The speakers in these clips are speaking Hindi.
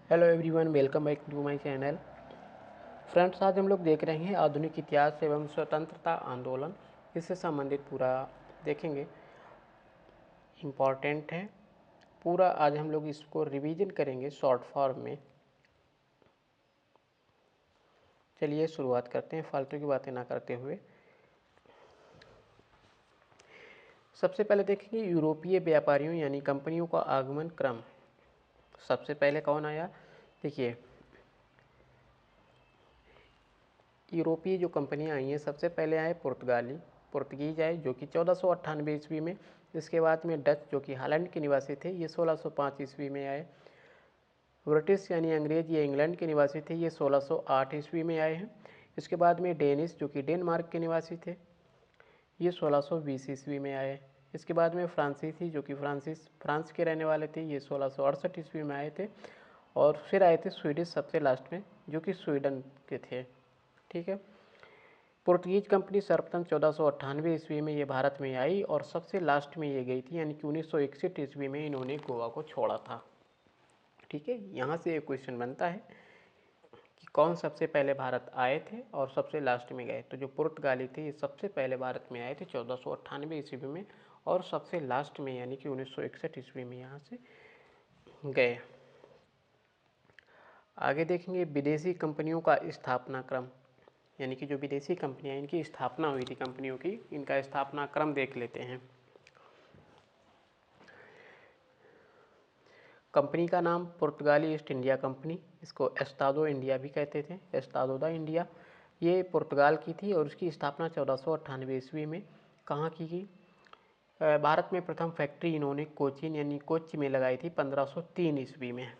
Hello everyone, welcome back to my channel. Friends, आज हम लोग देख रहे हैं आधुनिक इतिहास एवं स्वतंत्रता आंदोलन। इससे संबंधित पूरा देखेंगे, इम्पॉर्टेंट है पूरा। आज हम लोग इसको रिवीजन करेंगे शॉर्ट फॉर्म में। चलिए शुरुआत करते हैं फालतू की बातें ना करते हुए। सबसे पहले देखेंगे यूरोपीय व्यापारियों यानी कंपनियों का आगमन क्रम। सबसे पहले कौन आया? देखिए, यूरोपीय जो कंपनियां आई हैं, सबसे पहले आए पुर्तगीज आए जो कि 1498 ईस्वी में। इसके बाद में डच जो कि हालैंड के निवासी थे, ये 1605 ईस्वी में आए। ब्रिटिश यानी अंग्रेज, ये इंग्लैंड के निवासी थे, ये 1608 ईस्वी में आए हैं। इसके बाद में डेनिश जो कि डेनमार्क के निवासी थे, ये 1620 ईस्वी में आए। इसके बाद में फ्रांसीसी जो कि फ्रांस के रहने वाले थे, ये 1668 ईस्वी में आए थे। और फिर आए थे स्वीडिश सबसे लास्ट में, जो कि स्वीडन के थे। ठीक है। पुर्तगीज कंपनी सर्वप्रथम 1498 ईस्वी में ये भारत में आई और सबसे लास्ट में ये गई थी, यानी कि 1961 ईस्वी में इन्होंने गोवा को छोड़ा था। ठीक है। यहाँ से एक क्वेश्चन बनता है कि कौन सबसे पहले भारत आए थे और सबसे लास्ट में गए। तो जो पुर्तगाली थे, ये सबसे पहले भारत में आए थे 1498 ईस्वी में और सबसे लास्ट में यानी कि 1961 ईस्वी में यहाँ से गए। आगे देखेंगे विदेशी कंपनियों का स्थापना क्रम, यानी कि जो विदेशी कंपनियां, इनकी स्थापना हुई थी कंपनियों की, इनका स्थापना क्रम देख लेते हैं। कंपनी का नाम पुर्तगाली ईस्ट इंडिया कंपनी, इसको एस्तादो इंडिया भी कहते थे, एस्तादो दा इंडिया। ये पुर्तगाल की थी और उसकी स्थापना 1498 ईस्वी में कहाँ की गई? भारत में प्रथम फैक्ट्री इन्होंने कोचीन यानी कोच्चि में लगाई थी 1503 ईस्वी में।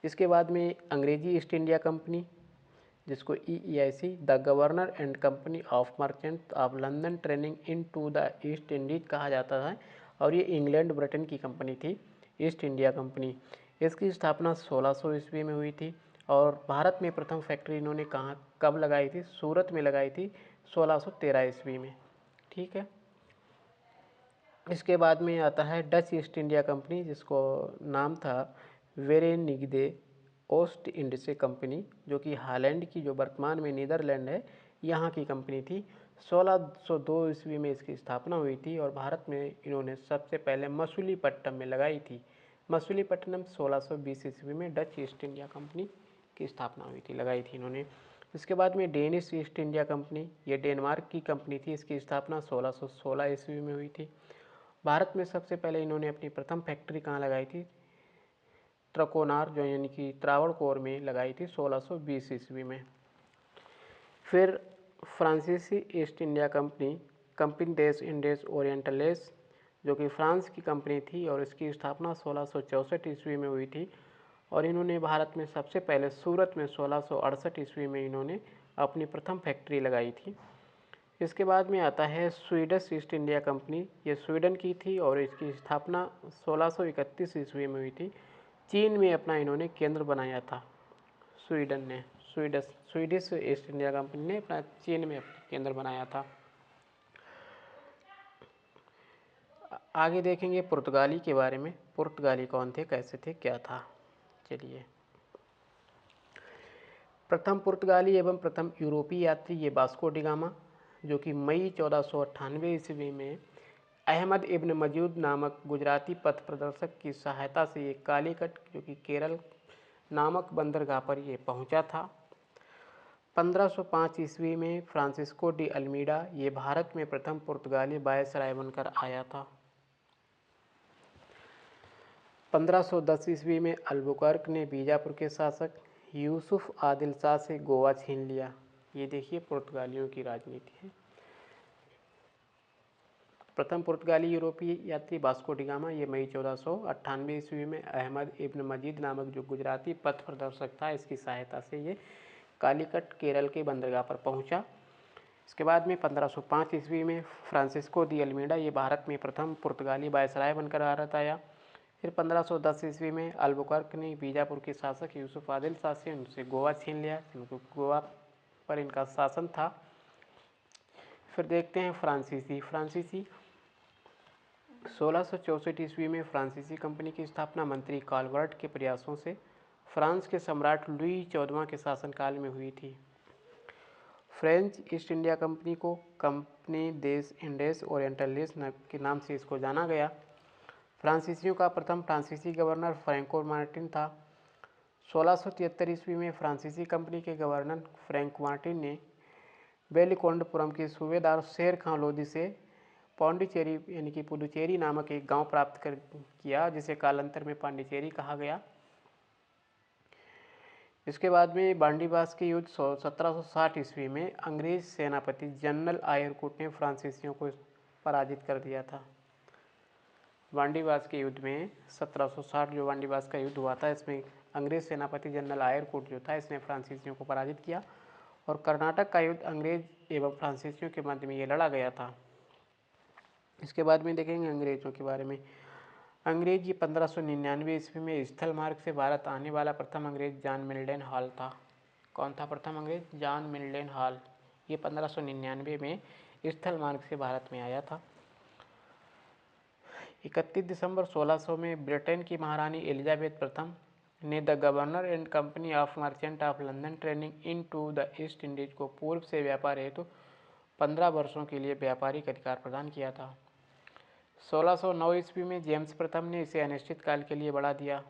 इसके बाद में अंग्रेजी ईस्ट इंडिया कंपनी, जिसको EEIC the governor and company of merchant of London training into the East Indies कहा जाता है, और ये इंग्लैंड ब्रिटेन की कंपनी थी, ईस्ट इंडिया कंपनी। इसकी स्थापना 1600 ईस्वी में हुई थी और भारत में प्रथम फैक्ट्री इन्होंने कहाँ कब लगाई थी? सूरत में लगाई थी 1613 ईस्वी में। ठीक है। इसके बाद में आता है डच ईस्ट इंडिया कंपनी, जिसको नाम था वेरेनिगदे ओस्ट इंडिसे कंपनी, जो कि हालैंड की, जो वर्तमान में नीदरलैंड है, यहाँ की कंपनी थी। 1602 ईस्वी में इसकी स्थापना हुई थी और भारत में इन्होंने सबसे पहले मसूलीपट्टनम में लगाई थी। मसूलीपट्टनम 1620 ईस्वी में डच ईस्ट इंडिया कंपनी की स्थापना हुई थी, लगाई थी इन्होंने। इसके बाद में डेनिश ईस्ट इंडिया कंपनी, ये डेनमार्क की कंपनी थी, इसकी स्थापना 1616 ईस्वी में हुई थी। भारत में सबसे पहले इन्होंने अपनी प्रथम फैक्ट्री कहाँ लगाई थी? त्रकोनार, जो यानी कि त्रावणकोर में लगाई थी 1620 ईस्वी में। फिर फ्रांसीसी ईस्ट इंडिया कंपनी, कंपनी देश इंडेस ओरिएंटलेस, जो कि फ्रांस की कंपनी थी और इसकी स्थापना 1664 ईस्वी में हुई थी और इन्होंने भारत में सबसे पहले सूरत में 1668 ईस्वी में इन्होंने अपनी प्रथम फैक्ट्री लगाई थी। इसके बाद में आता है स्वीडिश ईस्ट इंडिया कंपनी, ये स्वीडन की थी और इसकी स्थापना 1631 ईस्वी में हुई थी। चीन में अपना इन्होंने केंद्र बनाया था, स्वीडन ने, स्वीडिश ईस्ट इंडिया कंपनी ने अपना चीन में अपना केंद्र बनाया था। आगे देखेंगे पुर्तगाली के बारे में। पुर्तगाली कौन थे, कैसे थे, क्या था? चलिए, प्रथम पुर्तगाली एवं प्रथम यूरोपीय यात्री ये वास्को डी गामा, जो कि मई 1498 ईस्वी में अहमद इब्न मजूद नामक गुजराती पथ प्रदर्शक की सहायता से ये कालीकट, जो कि केरल नामक बंदरगाह पर ये पहुंचा था। 1505 ईस्वी में फ्रांसिस्को डी अल्मीडा, ये भारत में प्रथम पुर्तगाली वायसराय बनकर आया था। 1510 ईस्वी में अल्बुकर्क ने बीजापुर के शासक यूसुफ आदिल शाह से गोवा छीन लिया। ये देखिए पुर्तगालियों की राजनीति है। प्रथम पुर्तगाली यूरोपीय यात्री वास्को डी गामा, ये मई 1498 ईस्वी में अहमद इब्न मजीद नामक जो गुजराती पथ प्रदर्शक था, इसकी सहायता से ये कालीकट केरल के बंदरगाह पर पहुंचा। इसके बाद में 1505 ईस्वी में फ्रांसिस्को दी अल्मीडा, ये भारत में प्रथम पुर्तगाली वायसराय बनकर भारत आया। फिर 1510 ईस्वी में अल्बुकर्क ने बीजापुर के शासक यूसुफ आदिल शाह से उनसे गोवा छीन लिया, क्योंकि गोवा पर इनका शासन था। फिर देखते हैं फ्रांसीसी 1664 ईस्वी में फ्रांसीसी कंपनी की स्थापना मंत्री कालवर्ट के प्रयासों से फ्रांस के सम्राट लुई 14वां के शासनकाल में हुई थी। फ्रेंच ईस्ट इंडिया कंपनी को कंपनी देश इंडेस ओरिएंटलिस के नाम से इसको जाना गया। फ्रांसीसियों का प्रथम फ्रांसीसी गवर्नर फ्रैंको मार्टिन था। 1673 ईस्वी में फ्रांसीसी कंपनी के गवर्नर फ्रैंक मार्टिन ने बेलिकोंडपुरम के सूबेदार शेर खां लोदी से पांडिचेरी यानी कि पुडुचेरी नामक एक गांव प्राप्त किया, जिसे कालांतर में पांडिचेरी कहा गया। इसके बाद में बांडीबास के युद्ध 1760 ईस्वी में अंग्रेज सेनापति जनरल आयरकुट ने फ्रांसीसियों को पराजित कर दिया था। बांडीबास के युद्ध में 1760 जो बांडीबास का युद्ध हुआ था, इसमें अंग्रेज सेनापति जनरल आयरकुट जो था, इसने फ्रांसीसियों को पराजित किया। और कर्नाटक का युद्ध अंग्रेज एवं फ्रांसीसियों के मध्य में ये लड़ा गया था। इसके बाद में देखेंगे अंग्रेजों के बारे में। अंग्रेज ये 1599 ईस्वी में स्थल मार्ग से भारत आने वाला प्रथम अंग्रेज जॉन मिल्डन हॉल था। कौन था प्रथम अंग्रेज? John Mildenhall. ये 1599 में स्थल मार्ग से भारत में आया था। 31 दिसंबर 1600 में ब्रिटेन की महारानी एलिजाबेथ प्रथम ने the governor and company of merchant of London training into the East Indies को पूर्व से व्यापार हेतु 15 वर्षों के लिए व्यापारिक अधिकार प्रदान किया था। 1609 ईस्वी में जेम्स प्रथम ने इसे अनिश्चित काल के लिए बढ़ा दिया।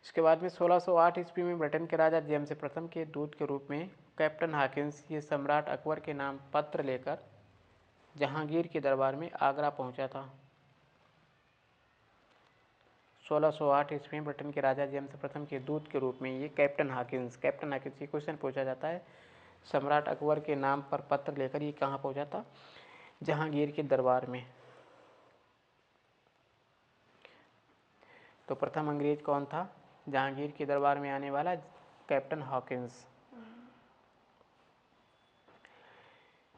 इसके बाद में 1608 ईस्वी में ब्रिटेन के राजा जेम्स प्रथम के दूत के रूप में कैप्टन हॉकिंस ये सम्राट अकबर के नाम पत्र लेकर जहांगीर के दरबार में आगरा पहुंचा था। 1608 ईस्वी में ब्रिटेन के राजा जेम्स प्रथम के दूत के रूप में ये कैप्टन हॉकिंस ये क्वेश्चन पूछा जाता है। सम्राट अकबर के नाम पर पत्र लेकर ये कहाँ पहुंचा था? जहांगीर के दरबार में। तो प्रथम अंग्रेज कौन था? जहांगीर के दरबार में आने वाला कैप्टन हॉकिंस।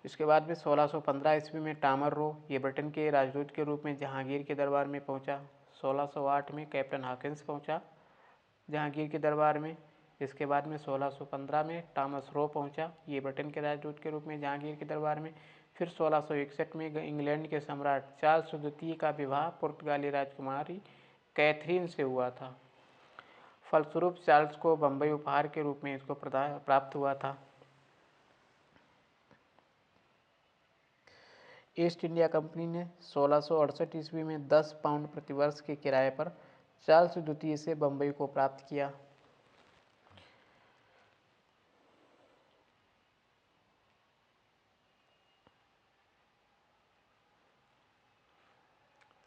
इसके बाद में 1615 ईस्वी में टामर रो ये ब्रिटेन के राजदूत के रूप में जहांगीर के दरबार में पहुंचा। 1608 में कैप्टन हॉकिंस पहुंचा जहांगीर के दरबार में। इसके बाद में 1615 में टॉमस रो पहुंचा, ये ब्रिटेन के राजदूत के रूप में जहांगीर के दरबार में। फिर 1661 में इंग्लैंड के सम्राट चार्ल्स द्वितीय का विवाह पुर्तगाली राजकुमारी कैथरीन से हुआ था। फलस्वरूप चार्ल्स को बम्बई उपहार के रूप में इसको प्राप्त हुआ था। ईस्ट इंडिया कंपनी ने 1668 ईस्वी में 10 पाउंड प्रतिवर्ष के किराए पर चार्ल्स द्वितीय से बम्बई को प्राप्त किया।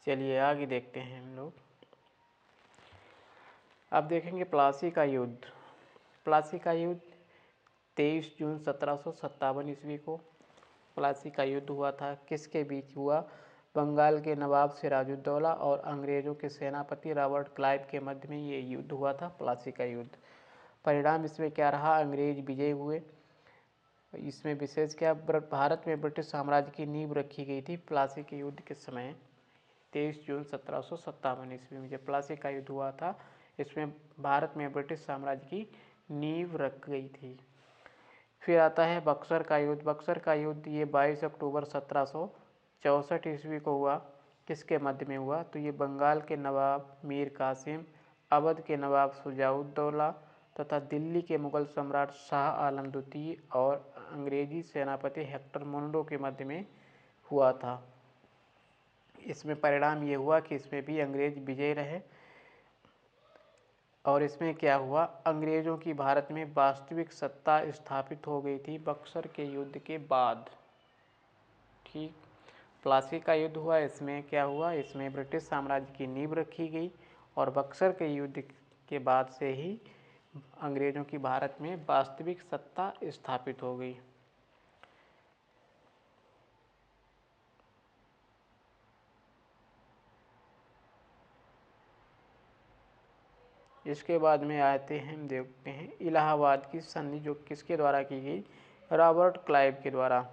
चलिए आगे देखते हैं हम लोग। अब देखेंगे प्लासी का युद्ध। प्लासी का युद्ध 23 जून 1757 ईस्वी को प्लासी का युद्ध हुआ था। किसके बीच हुआ? बंगाल के नवाब सिराजुद्दौला और अंग्रेजों के सेनापति रॉबर्ट क्लाइव के मध्य में ये युद्ध हुआ था, प्लासी का युद्ध। परिणाम इसमें क्या रहा? अंग्रेज विजयी हुए। इसमें विशेष क्या, भारत में ब्रिटिश साम्राज्य की नींव रखी गई थी प्लासी के युद्ध के समय। 23 जून 1757 ईस्वी में जब प्लासी का युद्ध हुआ था, इसमें भारत में ब्रिटिश साम्राज्य की नींव रख गई थी। फिर आता है बक्सर का युद्ध। बक्सर का युद्ध ये 22 अक्टूबर 1764 ईस्वी को हुआ। किसके मध्य में हुआ? तो ये बंगाल के नवाब मीर कासिम, अवध के नवाब शुजाउद्दौला तथा दिल्ली के मुगल सम्राट शाह आलम द्वितीय और अंग्रेजी सेनापति हेक्टर मुंडो के मध्य में हुआ था। इसमें परिणाम ये हुआ कि इसमें भी अंग्रेज विजय रहे। और इसमें क्या हुआ? अंग्रेजों की भारत में वास्तविक सत्ता स्थापित हो गई थी बक्सर के युद्ध के बाद। ठीक, प्लासी का युद्ध हुआ, इसमें क्या हुआ? इसमें ब्रिटिश साम्राज्य की नींव रखी गई और बक्सर के युद्ध के बाद से ही अंग्रेजों की भारत में वास्तविक सत्ता स्थापित हो गई। इसके बाद में आते हैं, हम देखते हैं इलाहाबाद की संधि, जो किसके द्वारा की गई? रॉबर्ट क्लाइव के द्वारा।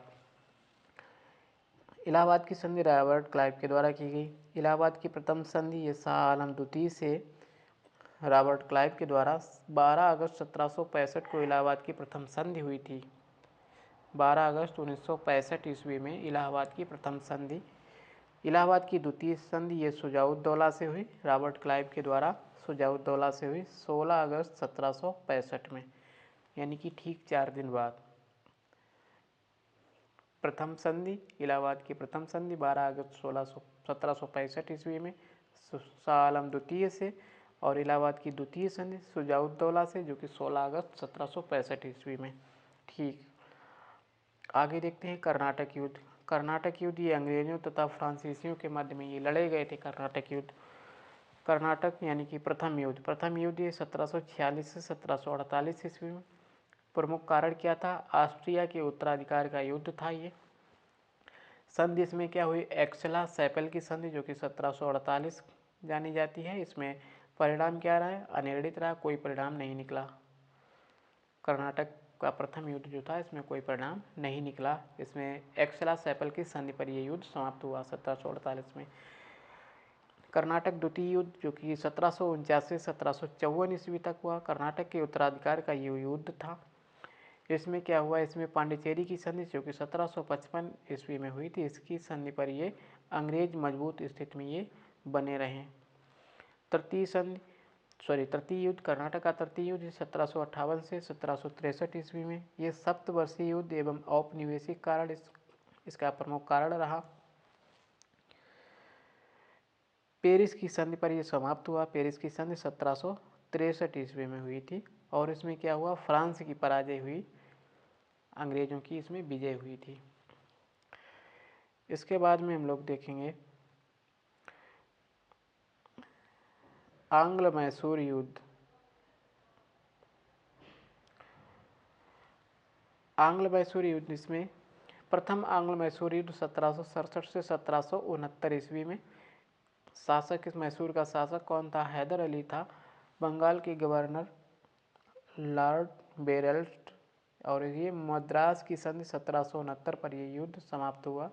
इलाहाबाद की संधि रॉबर्ट क्लाइव के द्वारा की गई। इलाहाबाद की प्रथम संधि ये शाह आलम द्वितीय से रॉबर्ट क्लाइव के द्वारा 12 अगस्त 1765 को इलाहाबाद की प्रथम संधि हुई थी। 12 अगस्त 1965 ईस्वी में इलाहाबाद की प्रथम संधि इलाहाबाद की द्वितीय संधि ये शुजाउद्दौला से हुई, रॉबर्ट क्लाइव के द्वारा शुजाउद्दौला से हुई 16 अगस्त 1765 में, यानी कि ठीक 4 दिन बाद। प्रथम संधि, इलाहाबाद की प्रथम संधि 12 अगस्त 1765 ईस्वी में शाह आलम द्वितीय से, और इलाहाबाद की द्वितीय संधि शुजाउद्दौला से, जो कि 16 अगस्त 1765 ईस्वी में। ठीक, आगे देखते हैं कर्नाटक युद्ध। कर्नाटक युद्ध ये अंग्रेजों तथा फ्रांसीसियों के मध्य में ये लड़े गए थे कर्नाटक युद्ध। कर्नाटक यानी कि प्रथम युद्ध ये 1746 से 1748 ईस्वी में। प्रमुख कारण क्या था? ऑस्ट्रिया के उत्तराधिकार का युद्ध था ये। संधि इसमें क्या हुई? एक्सला सैपल की संधि, जो कि 1748 जानी जाती है। इसमें परिणाम क्या रहा है? अनिर्णित रहा, कोई परिणाम नहीं निकला। कर्नाटक का प्रथम युद्ध जो था इसमें कोई परिणाम नहीं निकला। इसमें एक्सला सैपल की संधि पर यह युद्ध समाप्त हुआ 1748 में। कर्नाटक द्वितीय युद्ध, जो कि 1749 से 1754 ईस्वी तक हुआ, कर्नाटक के उत्तराधिकार का ये युद्ध था। इसमें क्या हुआ? इसमें पांडिचेरी की संधि, जो कि 1755 ईस्वी में हुई थी, इसकी संधि पर ये अंग्रेज मजबूत स्थिति में ये बने रहे। तृतीय युद्ध, कर्नाटक का तृतीय युद्ध 1758 से 1763 ईस्वी में। ये सप्तवर्षीय युद्ध एवं औपनिवेशिक कारण इसका प्रमुख कारण रहा। पेरिस की संधि पर यह समाप्त हुआ। पेरिस की संधि 1763 ईस्वी में हुई थी, और इसमें क्या हुआ? फ्रांस की पराजय हुई, अंग्रेजों की इसमें विजय हुई थी। इसके बाद में हम लोग देखेंगे आंग्ल मैसूर युद्ध। आंग्ल मैसूर युद्ध, इसमें प्रथम आंग्ल मैसूर युद्ध 1767 से 1769 ईस्वी में। शासक, इस मैसूर का शासक कौन था? हैदर अली था। बंगाल के गवर्नर लॉर्ड बेरेल्ट, और ये मद्रास की संधि 1769 पर यह युद्ध समाप्त हुआ।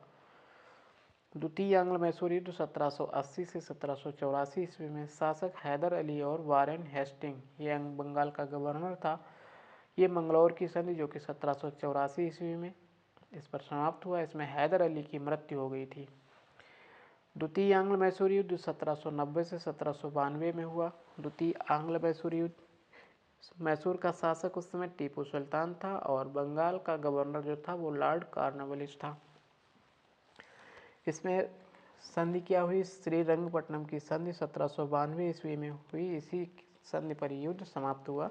द्वितीय आंग्ल मैसूर युद्ध 1780 से 1784 ईस्वी में। शासक हैदर अली और वारेन हेस्टिंग, ये बंगाल का गवर्नर था। ये मंगलौर की संधि, जो कि 1784 ईस्वी में इस पर समाप्त हुआ। इसमें हैदर अली की मृत्यु हो गई थी। द्वितीय आंग्ल मैसूर युद्ध 1790 से 1792 में हुआ। द्वितीय आंग्ल मैसूर युद्ध, मैसूर का शासक उस समय टीपू सुल्तान था, और बंगाल का गवर्नर जो था वो लॉर्ड कॉर्नवालिस था। इसमें संधि क्या हुई? श्रीरंगपट्टनम की संधि 1792 ईस्वी में हुई। इसी संधि पर युद्ध समाप्त हुआ,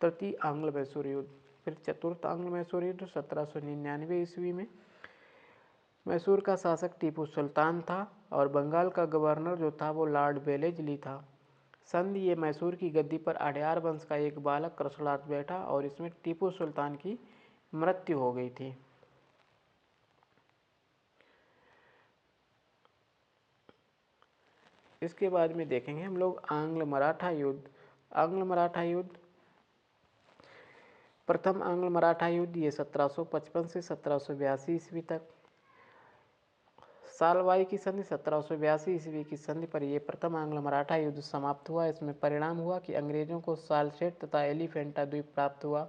तृतीय आंग्ल मैसूर युद्ध। फिर चतुर्थ आंग्ल मैसूर युद्ध 1799 ईस्वी में। मैसूर का शासक टीपू सुल्तान था, और बंगाल का गवर्नर जो था वो लॉर्ड वेलेस्ली था। संधि, ये मैसूर की गद्दी पर अडयार वंश का एक बालक कृष्णराज बैठा, और इसमें टीपू सुल्तान की मृत्यु हो गई थी। इसके बाद में देखेंगे हम लोग आंग्ल मराठा युद्ध। आंग्ल मराठा युद्ध, प्रथम आंग्ल मराठा युद्ध ये 1755 से 1782 ईस्वी तक। सालवाई की संधि 1782 ईस्वी की संधि पर यह प्रथम आंग्ल मराठा युद्ध समाप्त हुआ। इसमें परिणाम हुआ कि अंग्रेजों को सालसेट तथा एलिफेंटा द्वीप प्राप्त हुआ।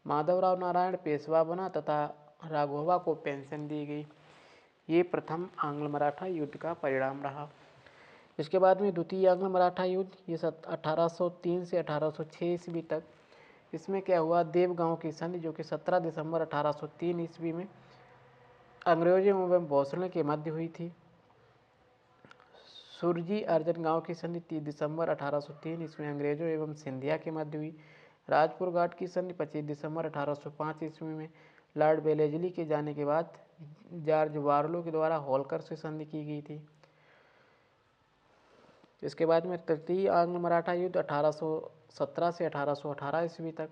माधवराव नारायण पेशवा बना तथा राघोबा को पेंशन दी गई। ये प्रथम आंग्ल मराठा युद्ध का परिणाम रहा। इसके बाद में द्वितीय आंग्ल मराठा युद्ध, ये 1803 से 1806 ईस्वी तक। इसमें क्या हुआ? देवगांव की संधि, जो कि 17 दिसंबर 1803 ईस्वी में अंग्रेजों एवं भोसले के मध्य हुई थी। सुरजी अर्जन गांव की संधि 30 दिसंबर 1803 ईस्वी में अंग्रेजों एवं सिंधिया के मध्य हुई। राजपुर घाट की संधि 25 दिसंबर 1805 ईस्वी में लॉर्ड वेलेस्ली के जाने के बाद जॉर्ज बार्लो के द्वारा होलकर से संधि की गई थी। इसके बाद में तृतीय आंग्ल मराठा युद्ध 1817 से 1818 ईस्वी तक।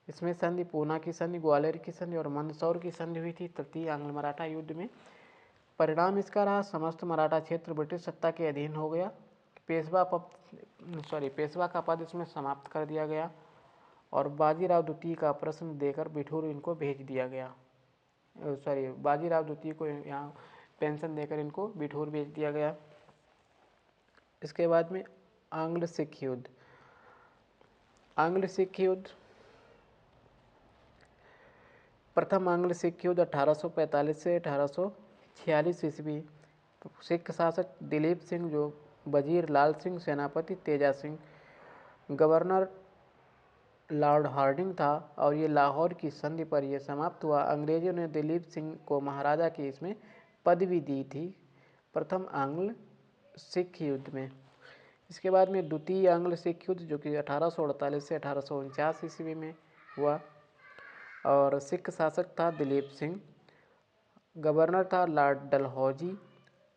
इसमें संधि पूना की संधि, ग्वालियर की संधि और मंदसौर की संधि हुई थी तृतीय आंग्ल मराठा युद्ध में। परिणाम इसका रहा, समस्त मराठा क्षेत्र ब्रिटिश सत्ता के अधीन हो गया। पेशवा का पद इसमें समाप्त कर दिया गया, और बाजीराव द्वितीय का प्रश्न देकर बिठूर इनको भेज दिया गया। बाजीराव द्वितीय को यहाँ पेंशन देकर इनको बिठूर भेज दिया गया। इसके बाद में आंग्ल सिख युद्ध। आंग्ल सिख युद्ध, प्रथम आंग्ल सिख युद्ध 1845 से 1846 ईस्वी। तो सिख शासक दिलीप सिंह, जो वजीर लाल सिंह, सेनापति Teja Singh, governor lord Hardinge था, और ये लाहौर की संधि पर यह समाप्त हुआ। अंग्रेजों ने दिलीप सिंह को महाराजा की इसमें पदवी दी थी प्रथम आंग्ल सिख युद्ध में। इसके बाद में द्वितीय आंग्ल सिख युद्ध, जो कि 1848 से 1849 ईस्वी में हुआ, और सिख शासक था दिलीप सिंह, गवर्नर था लॉर्ड डलहौजी,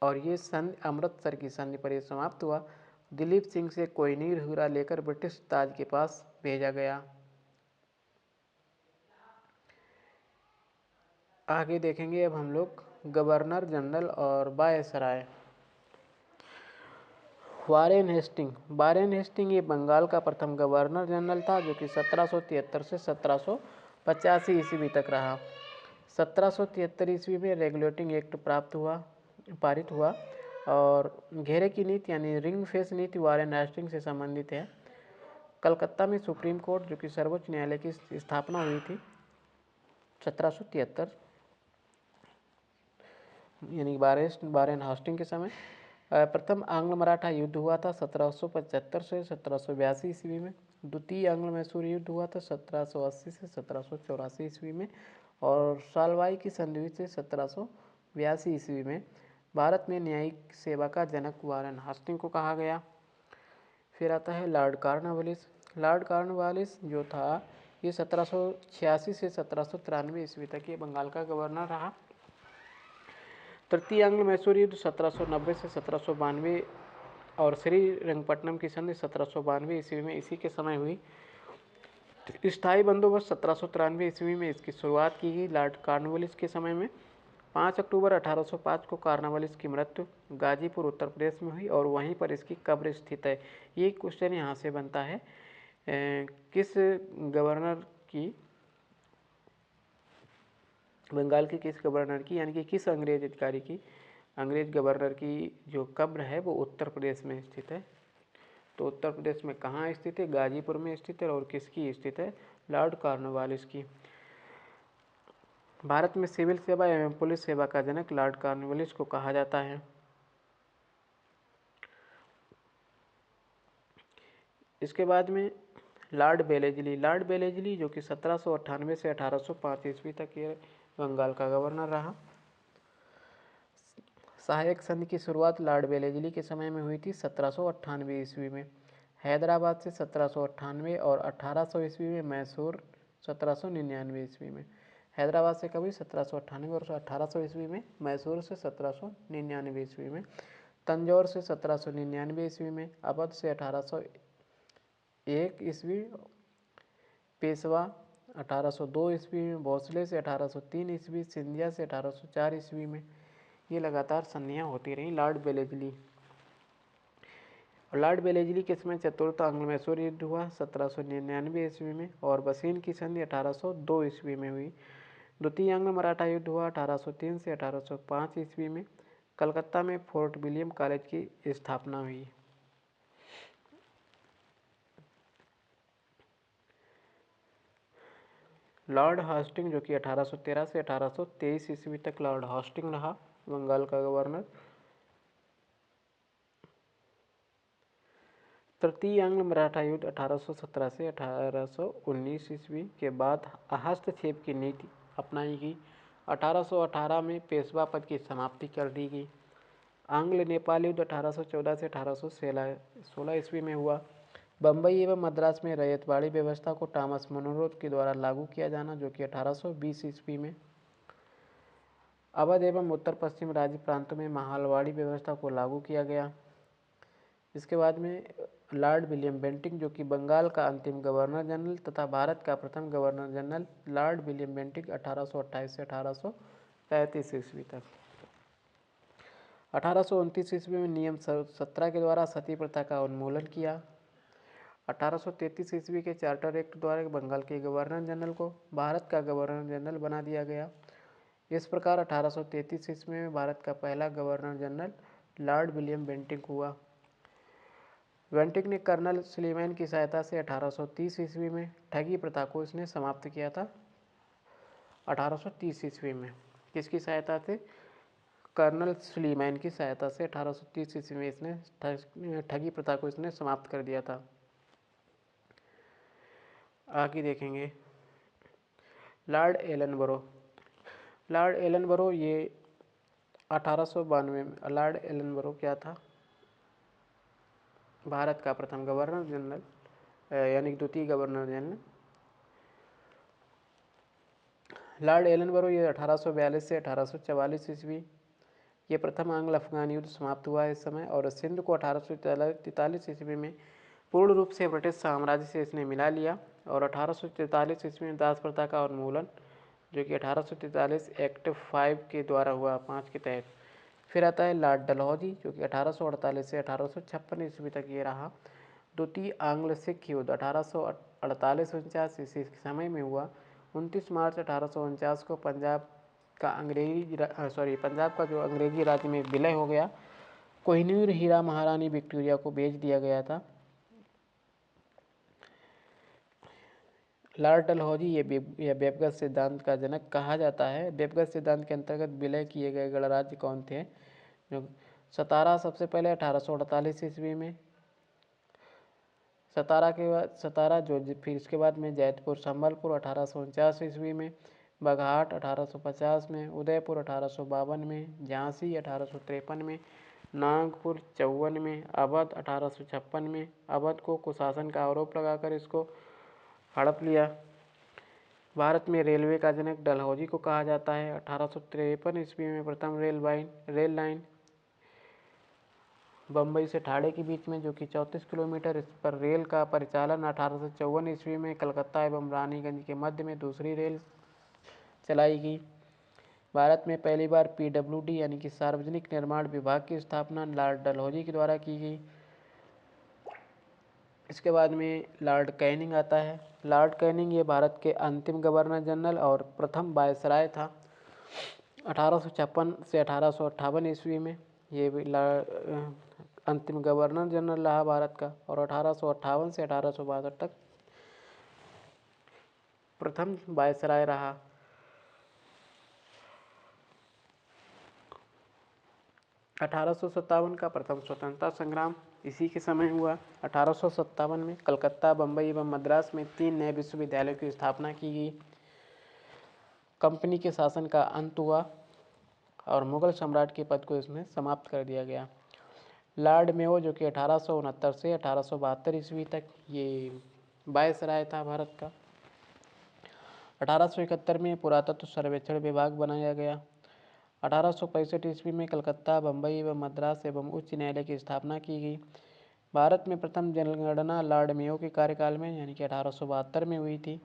और ये संधि अमृतसर की संधि पर यह समाप्त हुआ। दिलीप सिंह से कोहिनूर हीरा लेकर ब्रिटिश ताज के पास भेजा गया। आगे देखेंगे अब हम लोग गवर्नर जनरल और वायसराय। वारेन हेस्टिंग ये बंगाल का प्रथम गवर्नर जनरल था, जो कि 1773 से 1785 ईस्वी तक रहा। 1773 ईस्वी में रेगुलेटिंग एक्ट पारित हुआ, और घेरे की नीति यानी रिंग फेंस नीति वारेन हेस्टिंग से संबंधित है। कलकत्ता में सुप्रीम कोर्ट, जो कि सर्वोच्च न्यायालय की स्थापना हुई थी 1773 यानी वारेन हेस्टिंग के समय। प्रथम आंग्ल मराठा युद्ध हुआ था 1775 से 1782 ईस्वी में। द्वितीय आंग्ल मैसूर युद्ध हुआ था 1780 से 1784 ईस्वी में, और सालवाई की संधि हुई थी 1782 ईस्वी में। भारत में न्यायिक सेवा का जनक वारेन हेस्टिंग को कहा गया। फिर आता है लॉर्ड कॉर्नवालिस। लॉर्ड कॉर्नवालिस जो था, ये 1786 से 1793 ईस्वी तक ये बंगाल का गवर्नर रहा। तृतीय आंग्ल मैसूर युद्ध 1790 से 1792, और श्रीरंगपट्टनम की संधि 1792 ईस्वी में इसी के समय हुई। स्थायी बंदोबस्त 1793 ईस्वी में इसकी शुरुआत की गई लॉर्ड कॉर्नवालिस के समय में। 5 अक्टूबर 1805 को कॉर्नवालिस की मृत्यु गाजीपुर उत्तर प्रदेश में हुई, और वहीं पर इसकी कब्र स्थित है। ये क्वेश्चन यहाँ से बनता है, किस गवर्नर की, बंगाल के किस गवर्नर की, यानी कि किस अंग्रेज अधिकारी की, अंग्रेज गवर्नर की जो कब्र है वो उत्तर प्रदेश में स्थित है। तो उत्तर प्रदेश में कहाँ स्थित है? गाजीपुर में स्थित है। और किसकी स्थित है? लॉर्ड कॉर्नवालिस की। भारत में सिविल सेवा एवं पुलिस सेवा का जनक लॉर्ड कॉर्नवालिस को कहा जाता है। इसके बाद में लॉर्ड बेलेजली जो कि 1798 से 1805 ईस्वी तक ये बंगाल का गवर्नर रहा। सहायक संधि की शुरुआत लॉर्ड बेलेजली के समय में हुई थी 1798 ईस्वी में। हैदराबाद से 1798 और 1800 ईस्वी में मैसूर 1799 ईस्वी में। हैदराबाद से कभी 1798 और 1800 ईस्वी में, मैसूर से 1799 ईस्वी में, तंजौर से 1799 ईस्वी में, अवध से 1801 ईस्वी, पेशवा 1802 ईस्वी में, भोसले से 1803 ईस्वी, सिंधिया से 1804 ईस्वी में। ये लगातार संधियाँ होती रहीं लॉर्ड बेलेजली के समय चतुर्थ आंग्ल मैसूर युद्ध हुआ 1799 ईस्वी में, और बसीन की संधि 1802 ईस्वी में हुई। द्वितीय आंग्ल मराठा युद्ध हुआ 1803 से 1805 ईस्वी में। कलकत्ता में फोर्ट विलियम कॉलेज की स्थापना हुई। लॉर्ड हास्टिंग जो कि 1813 से 1823 ईस्वी तक लॉर्ड हास्टिंग रहा, बंगाल का गवर्नर। तृतीय आंग्ल मराठा युद्ध 1817 से 1819 ईस्वी के बाद हस्तक्षेप की नीति अपनाई गई। 1818 में पेशवा पद की समाप्ति कर दी गई। आंग्ल नेपाल युद्ध 1814 से 1816 ईस्वी में हुआ। बम्बई एवं मद्रास में रैयतवाड़ी व्यवस्था को टॉमस मुनरो के द्वारा लागू किया जाना, जो कि 1820 ईस्वी में। अवध एवं उत्तर पश्चिम राज्य प्रांतों में महालवाड़ी व्यवस्था को लागू किया गया। इसके बाद में लॉर्ड विलियम बेंटिंक जो कि बंगाल का अंतिम गवर्नर जनरल तथा भारत का प्रथम governor general Lord William Bentinck 1828 से 1835 ईस्वी तक। 1829 ईस्वी में नियम 17 के द्वारा सती प्रथा का उन्मूलन किया। 1833 ईस्वी के चार्टर एक्ट द्वारा बंगाल के गवर्नर जनरल को भारत का गवर्नर जनरल बना दिया गया। इस प्रकार 1833 ईस्वी में भारत का पहला governor general Lord William Bentinck हुआ। बेंटिंक ने कर्नल सुलेमान की सहायता से 1830 ईस्वी में ठगी प्रथा को इसने समाप्त किया था। 1830 ईस्वी में किसकी सहायता से? कर्नल सुलेमान की सहायता से 1830 ईस्वी में इसने ठगी प्रथा को इसने समाप्त कर दिया था। आगे देखेंगे लॉर्ड एलनबरो। लॉर्ड एलनबरो ये 1892 में लॉर्ड एलनबरो क्या था? भारत का प्रथम गवर्नर जनरल यानी कि द्वितीय गवर्नर जनरल। लॉर्ड एलनबरो ये 1842 से 1844 ईस्वी ये प्रथम आंग्ल अफगान युद्ध समाप्त हुआ इस समय, और सिंध को 1843 ईस्वी में पूर्ण रूप से ब्रिटिश साम्राज्य से इसने मिला लिया, और 1843 ईस्वी में दास प्रथा का उन्मूलन जो कि 1843 एक्ट 5 के द्वारा हुआ, 5 के तहत। फिर आता है लॉर्ड डलहौजी जो कि 1848 से 1856 ईस्वी तक ये रहा। द्वितीय आंग्ल सिख युद्ध 1848-49 ईस्वी के समय में हुआ। 29 मार्च 1849 को पंजाब का जो अंग्रेजी राज्य में विलय हो गया। कोहिनूर हीरा महारानी विक्टोरिया को बेच दिया गया था। लॉर्ड डलहौजी ये बेबगत सिद्धांत का जनक कहा जाता है। बेबगत सिद्धांत के अंतर्गत विलय किए गए गणराज्य कौन थे? जो सतारा सबसे पहले 1848 ईस्वी में, सतारा जो फिर इसके बाद में जैतपुर संबलपुर 1849 ईस्वी में, बघाट 1850 में, उदयपुर 1852 में, झांसी 1853 में, नागपुर 54 में, अवध 1856 में। अवध को कुशासन का आरोप लगाकर इसको हड़प लिया। भारत में रेलवे का जनक डलहौजी को कहा जाता है। 1853 ईस्वी में प्रथम रेल लाइन बम्बई से ठाणे के बीच में जो कि 34 किलोमीटर, इस पर रेल का परिचालन 1854 ईस्वी में कलकत्ता एवं रानीगंज के मध्य में दूसरी रेल चलाई गई। भारत में पहली बार PWD यानी कि सार्वजनिक निर्माण विभाग की स्थापना लॉर्ड डलहौजी के द्वारा की गई। इसके बाद में लॉर्ड कैनिंग आता है। लॉर्ड कैनिंग ये भारत के अंतिम गवर्नर जनरल और प्रथम वायसराय था। 1856 से 1858 ईस्वी में ये अंतिम गवर्नर जनरल रहा भारत का, और 1858 से 1862 तक प्रथम वायसराय रहा। 1857 का प्रथम स्वतंत्रता संग्राम इसी के समय हुआ। 1857 में कलकत्ता, बम्बई एवं मद्रास में 3 नए विश्वविद्यालयों की स्थापना की गई। कंपनी के शासन का अंत हुआ और मुगल सम्राट के पद को इसमें समाप्त कर दिया गया। लॉर्ड मेयो जो कि 1869 से 1872 ईस्वी तक ये वायसराय था भारत का। 1871 में पुरातत्व सर्वेक्षण विभाग बनाया गया। 1865 ईस्वी में कलकत्ता, बम्बई एवं मद्रास एवं उच्च न्यायालय की स्थापना की गई। भारत में प्रथम जनगणना लॉर्ड मेयो के कार्यकाल में यानी कि 1872 में हुई थी।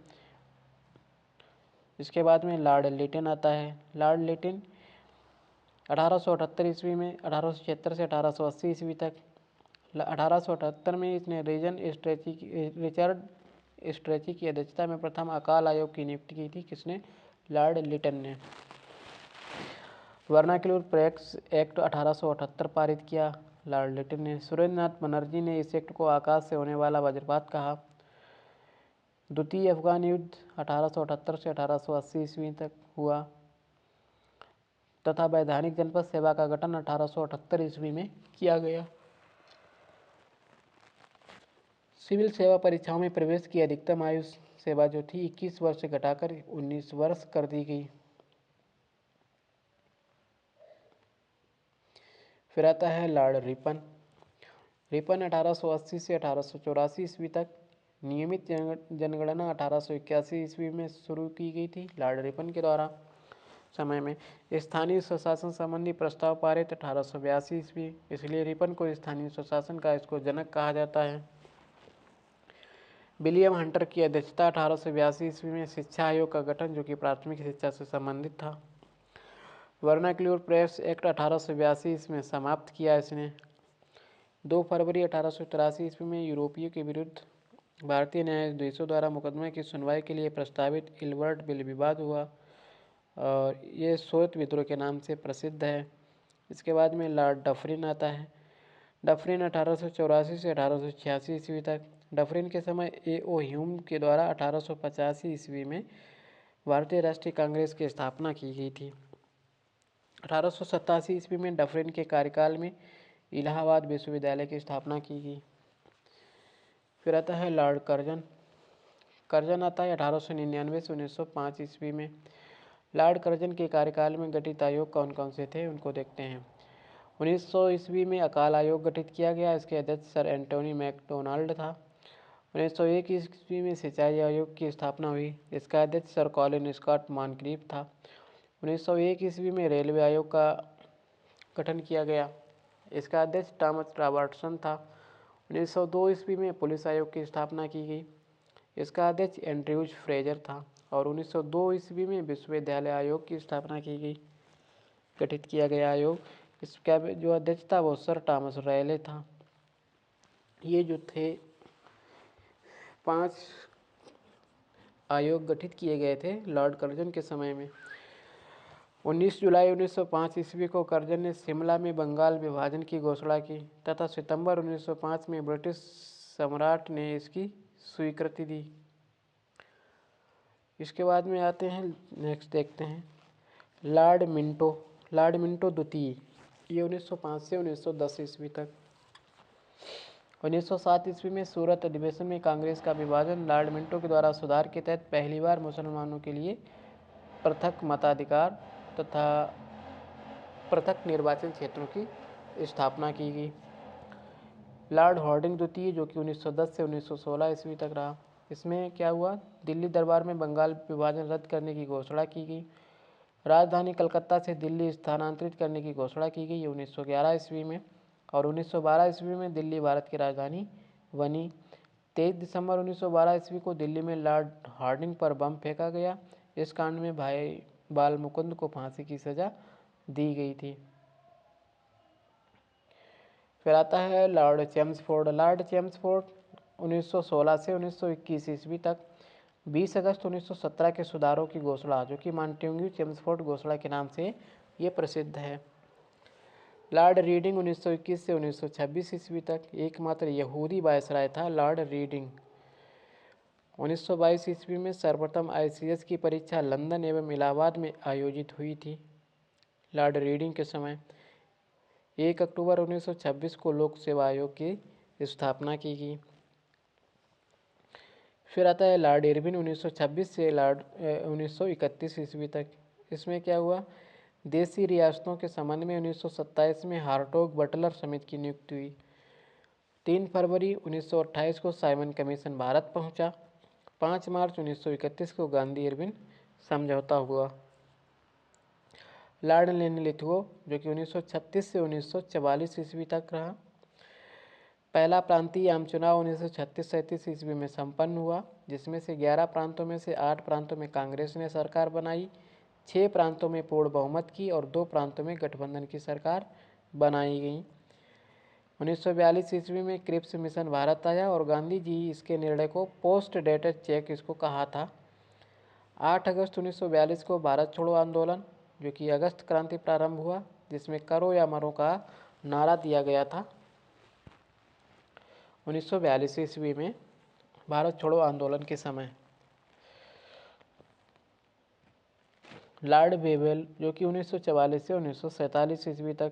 इसके बाद में लॉर्ड लिटिन आता है। लॉर्ड लिटिन 1878 ईस्वी में 1876 से 1880 ईस्वी तक 1878 में इसने रिचर्ड स्ट्रेची की अध्यक्षता में प्रथम अकाल आयोग की नियुक्ति की थी। किसने? लॉर्ड लिटिन ने। वर्नाक्युलर प्रैक्टिस एक्ट 1878 पारित किया लॉर्ड लिटिन ने। सुरेंद्रनाथ बनर्जी ने इस एक्ट को आकाश से होने वाला वज्रपात कहा। द्वितीय अफगान युद्ध 1878 से 1880 ईस्वी तक हुआ तथा वैधानिक जनपद सेवा का गठन 1878 ईस्वी में किया गया। सिविल सेवा परीक्षाओं में प्रवेश की अधिकतम आयु सेवा जो थी 21 वर्ष से घटाकर 19 वर्ष कर दी गई। फिर आता है लॉर्ड रिपन। रिपन 1880 से 1884 ईस्वी तक, नियमित जनगणना 1881 ईस्वी में शुरू की गई थी लॉर्ड रिपन के द्वारा। समय में स्थानीय स्वशासन संबंधी प्रस्ताव पारित 1882 ईस्वी, इसलिए रिपन को स्थानीय स्वशासन का इसको जनक कहा जाता है। विलियम हंटर की अध्यक्षता 1882 ईस्वी में शिक्षा आयोग का गठन जो कि प्राथमिक शिक्षा से संबंधित था। वर्नाक्युलर प्रेस एक्ट 1882 इसमें समाप्त किया इसने। 2 फरवरी 1883 ईस्वी में यूरोपियों के विरुद्ध भारतीय न्यायाधीशों द्वारा मुकदमे की सुनवाई के लिए प्रस्तावित इल्बर्ट बिल विवाद हुआ और ये सोत विद्रोह के नाम से प्रसिद्ध है। इसके बाद में लॉर्ड डफरिन आता है। डफरिन 1884 से 1886 ईस्वी तक। डफरिन के समय A.O. ह्यूम के द्वारा 1885 ईस्वी में भारतीय राष्ट्रीय कांग्रेस की स्थापना की गई थी। 1887 ईस्वी में डफरिन के कार्यकाल में इलाहाबाद विश्वविद्यालय की स्थापना की गई। फिर आता है लॉर्ड कर्जन। कर्जन आता है 1899 से 1905 ईस्वी में। लॉर्ड कर्जन के कार्यकाल में गठित आयोग कौन कौन से थे उनको देखते हैं। 1900 ईस्वी में अकाल आयोग गठित किया गया, इसके अध्यक्ष सर एंटोनी मैकडोनाल्ड था। 1901 ईस्वी में सिंचाई आयोग की स्थापना हुई, इसका अध्यक्ष सर कॉलिन स्कॉट मॉनक्रीफ था। 1901 ईस्वी में रेलवे आयोग का गठन किया गया, इसका अध्यक्ष थॉमस रॉबर्टसन था। 1902 ईस्वी में पुलिस आयोग की स्थापना की गई, इसका अध्यक्ष एंड्रयूज फ्रेजर था। और 1902 ईस्वी में विश्वविद्यालय आयोग की स्थापना की गई, गठित किया गया आयोग, इसका जो अध्यक्ष था वो सर थॉमस रैले था। ये जो थे 5 आयोग गठित किए गए थे लॉर्ड कर्जन के समय में। 19 जुलाई 1905 ईस्वी को कर्जन ने शिमला में बंगाल विभाजन की घोषणा की तथा सितंबर 1905 में ब्रिटिश सम्राट ने इसकी स्वीकृति दी। इसके बाद में आते हैं, नेक्स्ट देखते हैं लॉर्ड मिंटो। लॉर्ड मिंटो द्वितीय, ये 1905 से 1910 ईस्वी तक। 1907 ईस्वी में सूरत अधिवेशन में कांग्रेस का विभाजन, लॉर्ड मिंटो के द्वारा सुधार के तहत पहली बार मुसलमानों के लिए पृथक मताधिकार तथा पृथक निर्वाचन क्षेत्रों की स्थापना की गई। लॉर्ड हार्डिंग द्वितीय, जो कि 1910 से 1916 ईस्वी तक रहा, इसमें क्या हुआ, दिल्ली दरबार में बंगाल विभाजन रद्द करने की घोषणा की गई। राजधानी कलकत्ता से दिल्ली स्थानांतरित करने की घोषणा की गई 1911 ईस्वी में। और 1912 ईस्वी में दिल्ली भारत की राजधानी बनी। 23 दिसंबर 1912 ईस्वी को दिल्ली में लॉर्ड हार्डिंग पर बम फेंका गया। इस कांड में भाई बाल मुकुंद को फांसी की सजा दी गई थी। फिर आता है लॉर्ड चेम्सफोर्ड। लॉर्ड चेम्सफोर्ड 1916 से 1921 ईस्वी तक। 20 अगस्त 1917 के सुधारों की घोषणा, जो कि मॉन्टेग्यू चेम्सफोर्ड घोषणा के नाम से ये प्रसिद्ध है। लॉर्ड रीडिंग 1921 से 1926 ईस्वी तक, एकमात्र यहूदी वायसराय था लॉर्ड रीडिंग। 1922 ईस्वी में सर्वप्रथम ICS की परीक्षा लंदन एवं इलाहाबाद में आयोजित हुई थी लॉर्ड रीडिंग के समय। 1 अक्टूबर 1926 को लोक सेवा आयोग की स्थापना की गई। फिर आता है लॉर्ड इरविन 1926 से 1931 ईस्वी तक। इसमें क्या हुआ, देशी रियासतों के संबंध में 1927 में हार्टोग बटलर समिति की नियुक्ति हुई। 3 फरवरी 1928 को साइमन कमीशन भारत पहुंचा। 5 मार्च 1931 को गांधी इरविन समझौता हुआ। लॉर्ड लिनलिथगो, जो कि 1936 से 1944 ईस्वी तक रहा। पहला प्रांतीय आम चुनाव 1936-37 ईस्वी में संपन्न हुआ, जिसमें से 11 प्रांतों में से 8 प्रांतों में कांग्रेस ने सरकार बनाई, 6 प्रांतों में पूर्ण बहुमत की और 2 प्रांतों में गठबंधन की सरकार बनाई गई। 1942 ईस्वी में क्रिप्स मिशन भारत आया और गांधी जी इसके निर्णय को पोस्ट डेटेड चेक इसको कहा था। 8 अगस्त 1942 को भारत छोड़ो आंदोलन, जो कि अगस्त क्रांति प्रारंभ हुआ, जिसमें करो या मरो का नारा दिया गया था। 1942 ईस्वी में भारत छोड़ो आंदोलन के समय लॉर्ड वेवेल, जो कि 1944 से 1947 ईस्वी तक,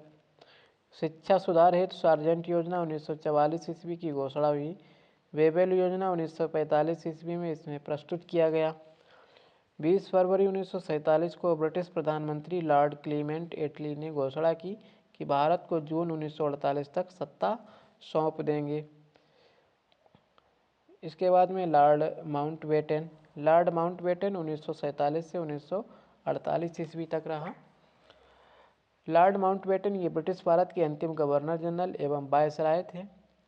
शिक्षा सुधार हेतु सार्जेंट योजना 1944 ईस्वी की घोषणा हुई। वेवेल योजना 1945 ईस्वी में इसमें प्रस्तुत किया गया। 20 फरवरी 1947 को ब्रिटिश प्रधानमंत्री लॉर्ड क्लीमेंट एटली ने घोषणा की कि भारत को जून 1948 तक सत्ता सौंप देंगे। इसके बाद में लॉर्ड माउंटबेटन। लॉर्ड माउंटबेटन 1947 से 1948 ईस्वी तक रहा। लॉर्ड माउंटबेटन ये ब्रिटिश भारत के अंतिम गवर्नर जनरल एवं वायसराय थे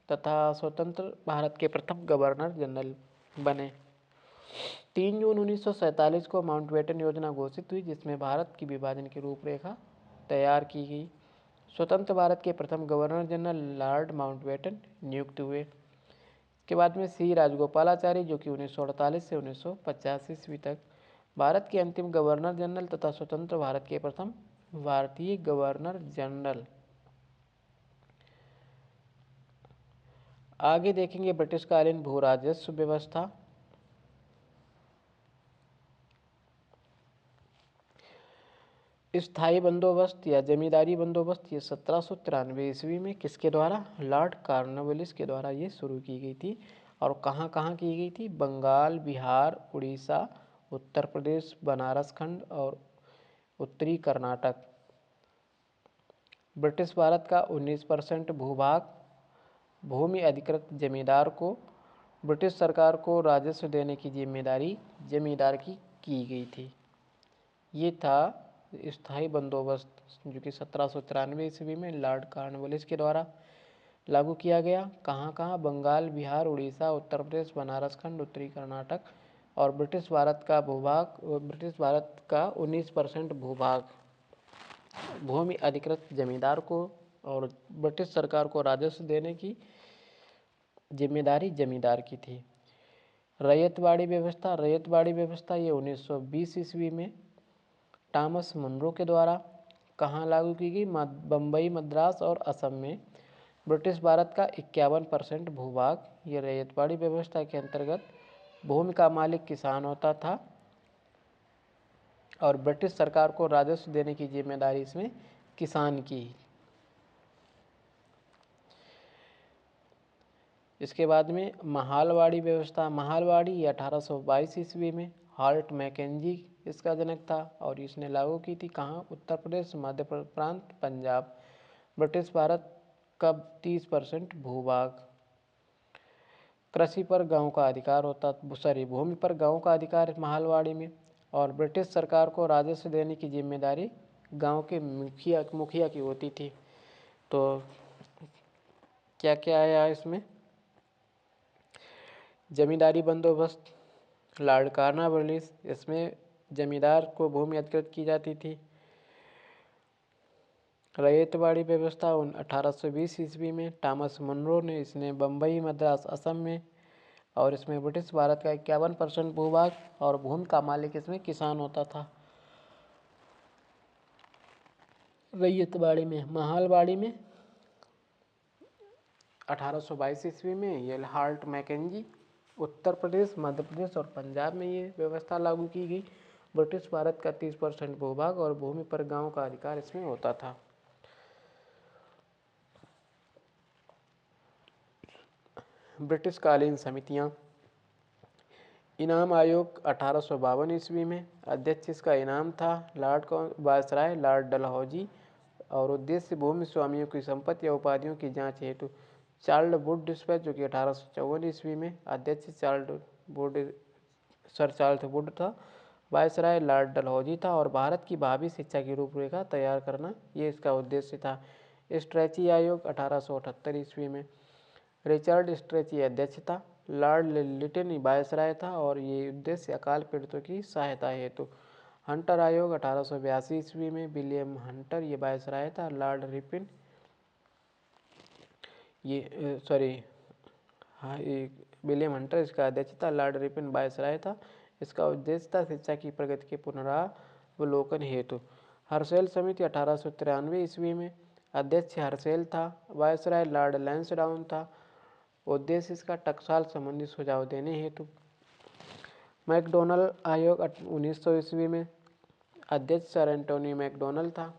तथा स्वतंत्र भारत के प्रथम गवर्नर जनरल बने। 3 जून 1947 को माउंटबेटन योजना घोषित हुई, जिसमें भारत की विभाजन की रूपरेखा तैयार की गई। स्वतंत्र भारत के प्रथम गवर्नर जनरल लॉर्ड माउंटबेटन नियुक्त हुए। के बाद में सी राजगोपालाचारी, जो कि 1948 से 1950 ईस्वी तक भारत के अंतिम गवर्नर जनरल तथा स्वतंत्र भारत के प्रथम भारतीय गवर्नर जनरल। आगे देखेंगे ब्रिटिशकालीन भू राजस्व व्यवस्था। स्थायी बंदोबस्त या जमींदारी बंदोबस्त ये 1793 ईस्वी में किसके द्वारा, लॉर्ड कॉर्नवालिस के द्वारा ये शुरू की गई थी। और कहाँ कहाँ की गई थी, बंगाल, बिहार, उड़ीसा, उत्तर प्रदेश, बनारस खंड और उत्तरी कर्नाटक। ब्रिटिश भारत का 19% भूभाग भूमि अधिकृत जमींदार को ब्रिटिश सरकार को राजस्व देने की जिम्मेदारी जमींदार की गई थी। ये था स्थायी बंदोबस्त जो कि 1793 ईस्वी में लॉर्ड कॉर्नवालिस के द्वारा लागू किया गया। कहाँ कहाँ, बंगाल, बिहार, उड़ीसा, उत्तर प्रदेश, बनारस खंड, उत्तरी कर्नाटक। और ब्रिटिश भारत का 19% भूभाग भूमि अधिकृत जमींदार को और ब्रिटिश सरकार को राजस्व देने की जिम्मेदारी जमींदार की थी। रैयतवाड़ी व्यवस्था ये 1920 ईस्वी में टॉमस मुनरो के द्वारा कहाँ लागू की गई, बम्बई, मद्रास और असम में। ब्रिटिश भारत का 51% भूभाग ये रैयतवाड़ी व्यवस्था के अंतर्गत भूमि का मालिक किसान होता था और ब्रिटिश सरकार को राजस्व देने की जिम्मेदारी इसमें किसान की। इसके बाद में महालवाड़ी व्यवस्था, ये 1822 ईस्वी में हार्ट मैकेंजी इसका जनक था और इसने लागू की थी कहाँ, उत्तर प्रदेश, मध्य प्रांत, पंजाब। ब्रिटिश भारत का 30% भूभाग। कृषि पर गांव का अधिकार होता, भूमि पर गांव का अधिकार महालवाड़ी में। और ब्रिटिश सरकार को राजस्व देने की जिम्मेदारी गांव के मुखिया की होती थी। तो क्या क्या आया इसमें, जमींदारी बंदोबस्त, लॉर्ड कॉर्नवालिस, इसमें जमींदार को भूमि अधिकृत की जाती थी। रैयतवाड़ी व्यवस्था 1820 ईस्वी में टॉमस मुनरो ने इसने बम्बई, मद्रास, असम में। और इसमें ब्रिटिश भारत का 51% भूभाग और भूमि का मालिक इसमें किसान होता था। रैयतवाड़ी में, महालवाड़ी में 1822 ईस्वी में ये हार्ट मैकेंजी, उत्तर प्रदेश, मध्य प्रदेश और पंजाब में ये व्यवस्था लागू की गई। ब्रिटिश भारत का 30% भूभाग और भूमि पर गांव का अधिकार इसमें होता था। ब्रिटिश कालीन समितियां, इनाम आयोग 1852 ईस्वी में, अध्यक्ष इसका इनाम था लॉर्ड वायसराय लॉर्ड डलहौजी और उद्देश्य भूमि स्वामियों की संपत्ति या उपाधियों की जांच हेतु। चार्ल्स वुड डिस्पैच जो कि 1854 ईस्वी में, अध्यक्ष सर चार्ल्स वुड था, वायसराय लॉर्ड डलहौजी था और भारत की भावी शिक्षा की रूपरेखा तैयार करना ये इसका उद्देश्य था। स्ट्रेची आयोग 1878 ईस्वी में, रिचर्ड स्ट्रेची अध्यक्ष था, लॉर्ड लिटिन वायसराय था और ये उद्देश्य अकाल पीड़ितों की सहायता हेतु। हंटर आयोग 1882 ईस्वी में, विलियम हंटर ये वायसराय था, लॉर्ड रिपिन विलियम हंटर इसका अध्यक्ष था, लॉर्ड रिपिन वायसराय था। इसका उद्देश्य था शिक्षा की प्रगति के पुनरावलोकन हेतु। हर्षेल समिति 1893 ईस्वी में, अध्यक्ष हर्षेल था, वायसराय लॉर्ड लैंसडाउन था। उद्देश्य इसका टकसाल संबंधी सुझाव देने हेतु। मैकडोनल आयोग 1900 ईस्वी में, अध्यक्ष सर एंटोनी मैकडोनल था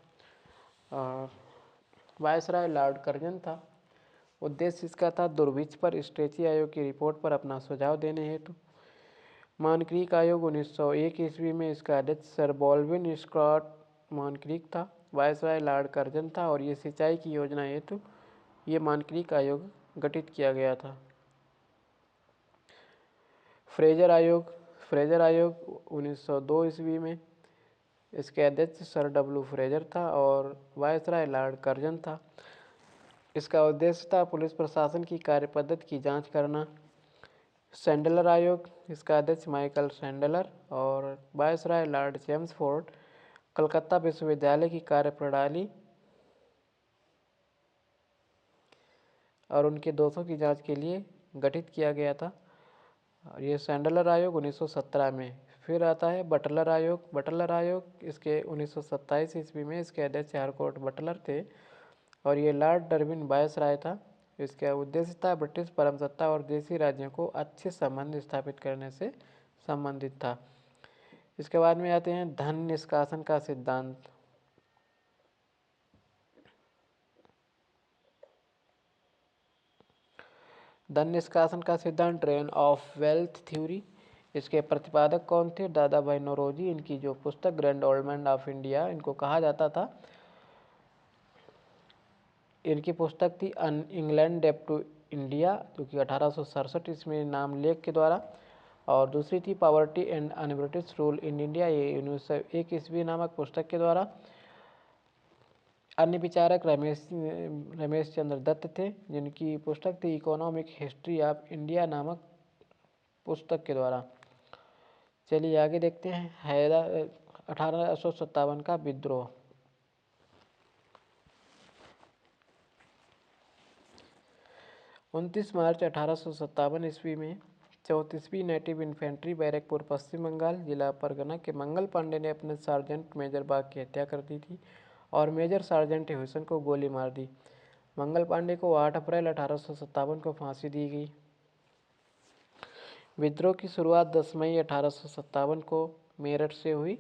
और वायसराय लॉर्ड कर्जन था। उद्देश्य इसका था दुर्भिक्ष पर स्ट्रेची आयोग की रिपोर्ट पर अपना सुझाव देने हेतु। मॉनक्रीक आयोग 1901 ईस्वी में, इसका अध्यक्ष सर बॉल्विन स्कॉट मॉनक्रीक था, वायसराय लॉर्ड कर्जन था और ये सिंचाई की योजना हेतु ये मॉनक्रीक आयोग गठित किया गया था। फ्रेजर आयोग 1902 ईस्वी में, इसके अध्यक्ष सर डब्ल्यू फ्रेजर था और वायसराय लॉर्ड कर्जन था। इसका उद्देश्य था पुलिस प्रशासन की कार्यपद्धति की जांच करना। सैंडलर आयोग, इसका अध्यक्ष माइकल सैंडलर और वायसराय लॉर्ड चेम्सफोर्ड, कलकत्ता विश्वविद्यालय की कार्यप्रणाली और उनके दोषों की जांच के लिए गठित किया गया था। और ये सैंडलर आयोग 1917 में। फिर आता है बटलर आयोग इसके 1927 ईस्वी में, इसके अध्यक्ष हारकोर्ट बटलर थे और ये लॉर्ड डर्बिन वायसराय था। इसका उद्देश्य था ब्रिटिश परमसत्ता और देशी राज्यों को अच्छे संबंध स्थापित करने से संबंधित था। इसके बाद में आते हैं धन निष्कासन का सिद्धांत। धन निष्कासन का सिद्धांत, ड्रेन ऑफ वेल्थ थ्योरी। इसके प्रतिपादक कौन थे? दादा भाई नौरोजी। इनकी जो पुस्तक grand old man of India इनको कहा जाता था। इनकी पुस्तक थी अन इंग्लैंड डेप टू इंडिया, जो कि 1867 ईस्वी नाम लेख के द्वारा। और दूसरी थी poverty and un-British rule in India, ये 1901 ईस्वी नामक पुस्तक के द्वारा। अन्य विचारक रमेश चंद्र दत्त थे, जिनकी पुस्तक थी इकोनॉमिक हिस्ट्री ऑफ इंडिया नामक पुस्तक के द्वारा। चलिए आगे देखते हैं 1857 का विद्रोह। 29 मार्च 1857 ईस्वी में 34वीं नेटिव इन्फेंट्री बैरकपुर पश्चिम बंगाल जिला परगना के मंगल पांडे ने अपने सार्जेंट मेजर बाग की हत्या कर दी थी और मेजर सार्जेंट ह्यूसन को गोली मार दी। मंगल पांडे को 8 अप्रैल 1857 को फांसी दी गई। विद्रोह की शुरुआत 10 मई 1857 को मेरठ से हुई।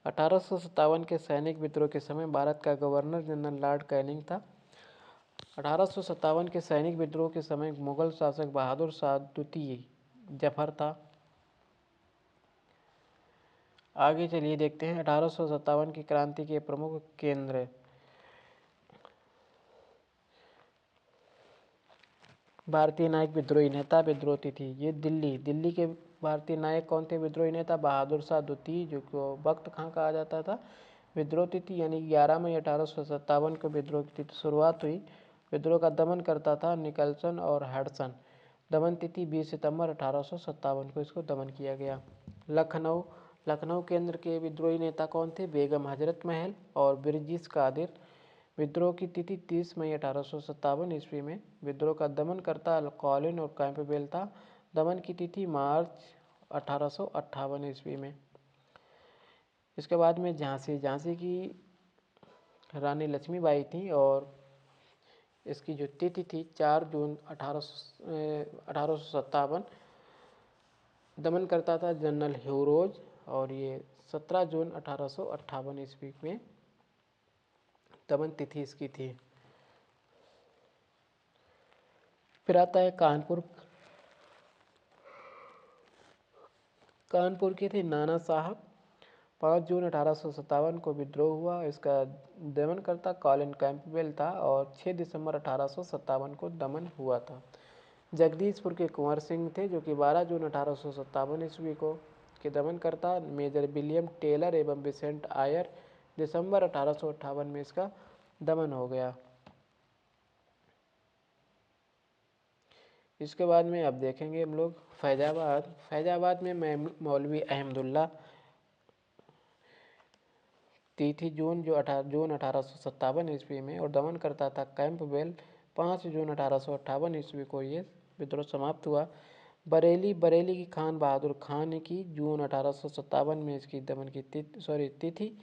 1857 के सैनिक विद्रोह के समय भारत का गवर्नर जनरल लॉर्ड कैनिंग था। 1857 के सैनिक विद्रोह के समय मुगल शासक बहादुर शाह द्वितीय जफर था। आगे चलिए देखते हैं 1857 की क्रांति के प्रमुख केंद्र। भारतीय नायक विद्रोही नेता विद्रोह तिथि, ये दिल्ली के भारतीय नायक कौन थे? विद्रोही नेता बहादुर शाह द्वितीय, जो को वक्त खां कहा जाता था। विद्रोह तिथि यानी 11 मई 1857 को विद्रोह की तिथि शुरुआत हुई। विद्रोह का दमन करता था निकलसन और हडसन। दमन तिथि 20 सितंबर 1857 को इसको दमन किया गया। लखनऊ केंद्र के विद्रोही नेता कौन थे? बेगम हजरत महल और बिरजिस कादिर। विद्रोह की तिथि 30 मई 1857 ईस्वी में। विद्रोह का दमन करता कॉलिन और कैंपबेल था। दमन की तिथि मार्च 1858 ईस्वी में। इसके बाद में झांसी की रानी लक्ष्मीबाई थी और इसकी जो तिथि थी 4 जून 1857। दमन करता था जनरल ह्यूरोज और ये 17 जून 1858 ईस्वी में दमन तिथि इसकी थी। फिर आता है कानपुर के थे नाना साहब। 5 जून 1857 को विद्रोह हुआ। इसका दमन करता कॉलिन कैंपबेल था और 6 दिसंबर 1857 को दमन हुआ था। जगदीशपुर के कुंवर सिंह थे, जो कि 12 जून 1857 ईस्वी को के दमन करता मेजर विलियम टेलर एवं विसेंट आयर। दिसंबर 1858 में इसका दमन हो गया। इसके बाद में अब देखेंगे हम लोग फैजाबाद में मौलवी अहमदुल्ला तिथि जून 1857 ईस्वी में और दमन करता था कैंपबेल। 5 जून 1858 ईस्वी को ये विद्रोह समाप्त हुआ। बरेली की खान बहादुर खान की जून 1857 में इसकी दमन की तिथि